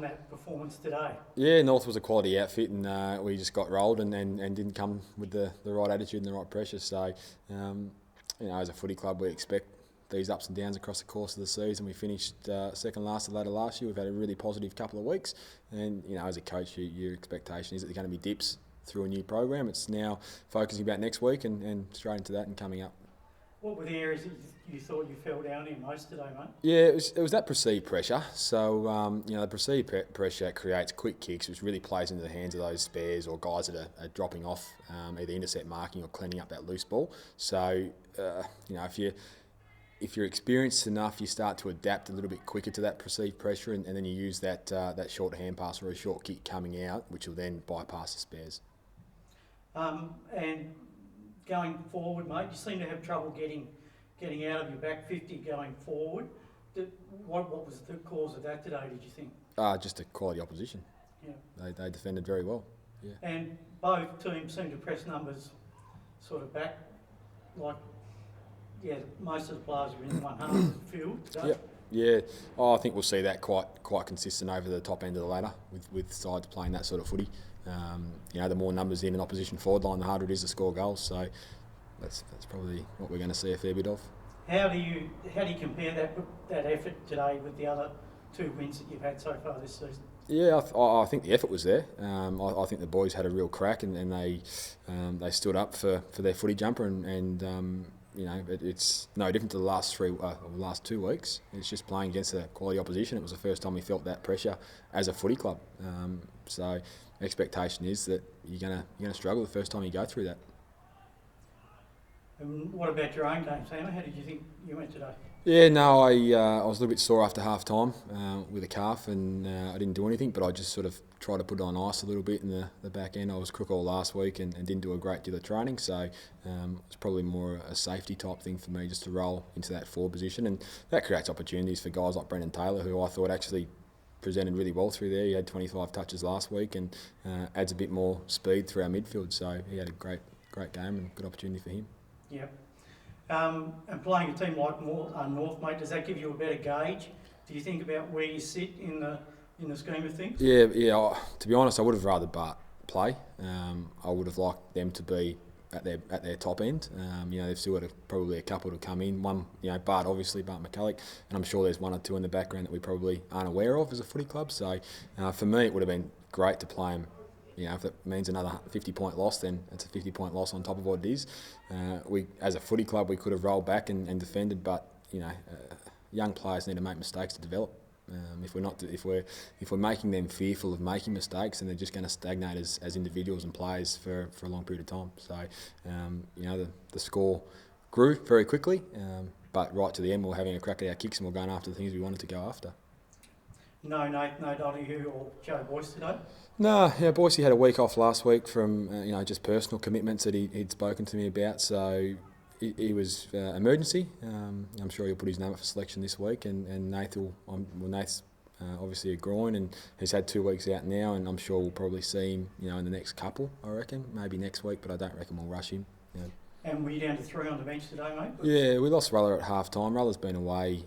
that performance today? Yeah, North was a quality outfit, and we just got rolled and didn't come with the right attitude and the right pressure. So, as a footy club, we expect these ups and downs across the course of the season. We finished second last the ladder last year. We've had a really positive couple of weeks, and as a coach, your expectation is that there are going to be dips through a new program. It's now focusing about next week and straight into that and coming up. What were the areas that you thought you fell down in most today, mate? Yeah, it was that perceived pressure. So, the perceived pressure creates quick kicks, which really plays into the hands of those spares or guys that are dropping off, either intercept marking or cleaning up that loose ball. So, if you're experienced enough, you start to adapt a little bit quicker to that perceived pressure, and then you use that short hand pass or a short kick coming out, which will then bypass the spares. And going forward, mate, you seem to have trouble getting out of your back 50 going forward. What was the cause of that today, did you think? Just a quality opposition. Yeah. They defended very well. Yeah. And both teams seem to press numbers sort of back, like, most of the players are in 100 field today. Yep. Yeah, I think we'll see that quite consistent over the top end of the ladder with sides playing that sort of footy. The more numbers in an opposition forward line, the harder it is to score goals. So that's probably what we're going to see a fair bit of. How do you compare that effort today with the other two wins that you've had so far this season? Yeah, I think the effort was there. I think the boys had a real crack and they stood up for their footy jumper and it's no different to the last 2 weeks. It's just playing against a quality opposition. It was the first time we felt that pressure as a footy club. So expectation is that you're gonna struggle the first time you go through that. And what about your own game, Sam? How did you think you went today? Yeah, no, I was a little bit sore after half time with a calf, and I didn't do anything, but I just sort of tried to put it on ice a little bit in the back end. I was crook all last week and didn't do a great deal of training, so it's probably more a safety type thing for me just to roll into that forward position, and that creates opportunities for guys like Brendan Taylor, who I thought actually presented really well through there. He had 25 touches last week and adds a bit more speed through our midfield, so he had a great game and good opportunity for him. Yeah. And playing a team like North, mate, does that give you a better gauge? Do you think about where you sit in the scheme of things? Yeah. To be honest, I would have rather Burt play. I would have liked them to be at their top end. They've still got probably a couple to come in. One, Burt obviously, Burt McCulloch, and I'm sure there's one or two in the background that we probably aren't aware of as a footy club. So for me, it would have been great to play him. If it means another 50-point loss, then it's a 50-point loss on top of what it is. We, as a footy club, we could have rolled back and defended, but young players need to make mistakes to develop. If we're making them fearful of making mistakes, then they're just going to stagnate as individuals and players for a long period of time. So the score grew very quickly, but right to the end, we're having a crack at our kicks and we're going after the things we wanted to go after. No Donahue or Joe Boyce today? No, Boyce had a week off last week from just personal commitments that he'd spoken to me about. So he was emergency. I'm sure he'll put his name up for selection this week. And Nath's obviously a groin and he's had 2 weeks out now. And I'm sure we'll probably see him in the next couple. I reckon maybe next week, but I don't reckon we'll rush him. And were you down to 3 on the bench today, mate? Yeah, we lost Ruller at half time. Ruller's been away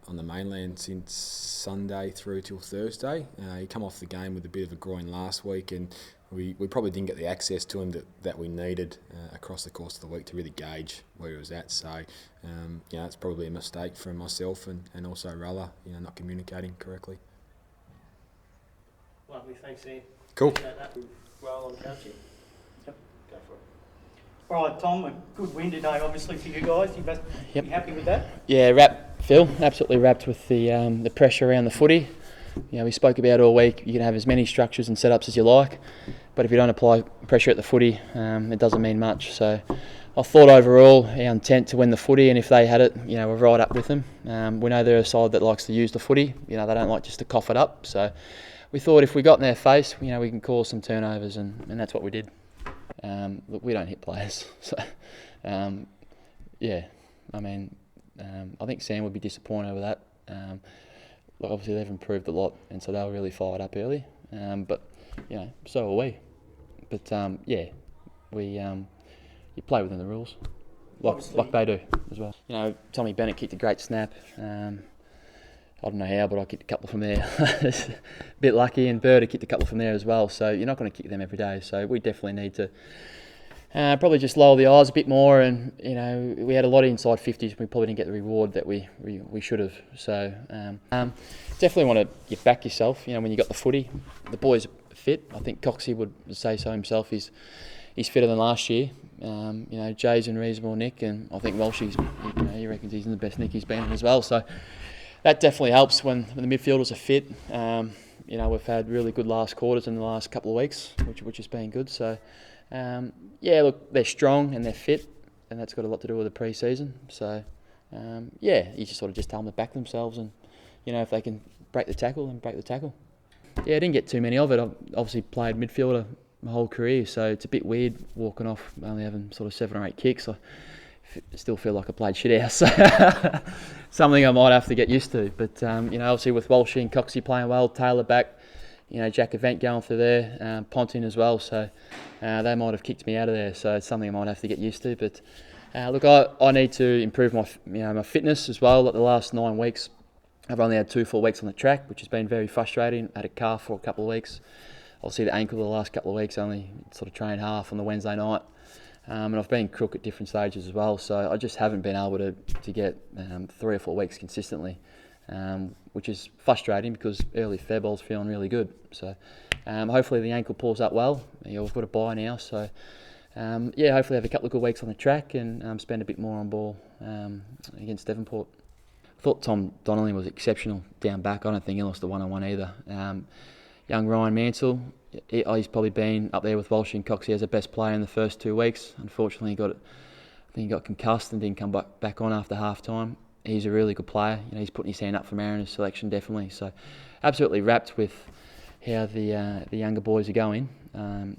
on the mainland since Sunday through till Thursday. He come off the game with a bit of a groin last week, and we probably didn't get the access to him that we needed across the course of the week to really gauge where he was at. So, it's probably a mistake from myself and also Ruller, not communicating correctly. Lovely, thanks, Ian. Cool. Appreciate that. Well on coaching. Yep. Go for it. All right, Tom, a good win today, obviously, for you guys. You must be happy with that? Yeah, wrapped, Phil. Absolutely wrapped with the pressure around the footy. We spoke about all week, you can have as many structures and setups as you like, but if you don't apply pressure at the footy, it doesn't mean much. So I thought overall our intent to win the footy, and if they had it, we're right up with them. We know they're a side that likes to use the footy. They don't like just to cough it up. So we thought if we got in their face, we can cause some turnovers, and that's what we did. Look, we don't hit players, so I think Sam would be disappointed with that. Obviously they've improved a lot, and so they were really fired up early. But so are we. But you play within the rules, like they do as well. Tommy Bennett kicked a great snap. I don't know how, but I kicked a couple from there. A bit lucky, and Burt kicked a couple from there as well. So you're not going to kick them every day. So we definitely need to probably just lower the eyes a bit more. And we had a lot of inside 50s. We probably didn't get the reward that we should have. So definitely want to get back yourself. When you got the footy, the boys are fit. I think Coxie would say so himself. He's fitter than last year. Jay's in reasonable nick, and I think Walsh, he reckons he's in the best nick he's been in as well. So that definitely helps when the midfielders are fit. We've had really good last quarters in the last couple of weeks, which has been good. So, look, they're strong and they're fit, and that's got a lot to do with the pre-season. So, you just sort of just tell them to back themselves, and, if they can break the tackle, then break the tackle. Yeah, I didn't get too many of it. I've obviously played midfielder my whole career, so it's a bit weird walking off only having sort of 7 or 8 kicks. I still feel like I played shit house. Something I might have to get used to. But obviously with Walsh and Coxie playing well, Taylor back, Jack Event going through there, Ponting as well. So they might have kicked me out of there. So it's something I might have to get used to. But look, I need to improve my fitness as well. Like the last 9 weeks, I've only had 2 full weeks on the track, which has been very frustrating. I had a calf for a couple of weeks. Obviously the ankle the last couple of weeks, only sort of trained half on the Wednesday night. And I've been crook at different stages as well, so I just haven't been able to get 3 or 4 weeks consistently, which is frustrating because early Feb I was feeling really good. So hopefully the ankle pulls up well. We've got a bye now, so hopefully have a couple of good weeks on the track and spend a bit more on ball against Devonport. I thought Tom Donnelly was exceptional down back. I don't think he lost a one-on-one either. Young Ryan Mansell, he's probably been up there with Walsh and Coxie as the best player in the first 2 weeks. Unfortunately, he got concussed and didn't come back on after half time. He's a really good player. He's putting his hand up for Mariners selection definitely. So absolutely wrapped with how the younger boys are going.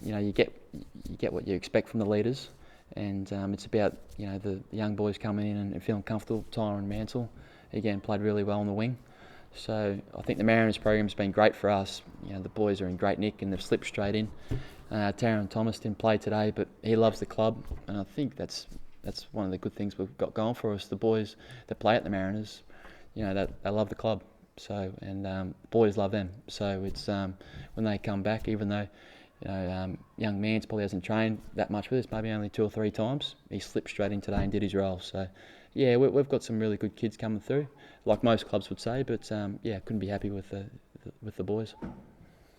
You get what you expect from the leaders, and it's about the young boys coming in and feeling comfortable. Tyron Mansell again played really well on the wing. So I think the Mariners program's been great for us. The boys are in great nick and they've slipped straight in. Taron Thomas didn't play today, but he loves the club, and I think that's one of the good things we've got going for us. The boys that play at the Mariners, they love the club. So boys love them. So it's when they come back, even though young Mans probably hasn't trained that much with us, maybe only 2 or 3 times, he slipped straight in today and did his role. So we've got some really good kids coming through, like most clubs would say, but couldn't be happy with the boys.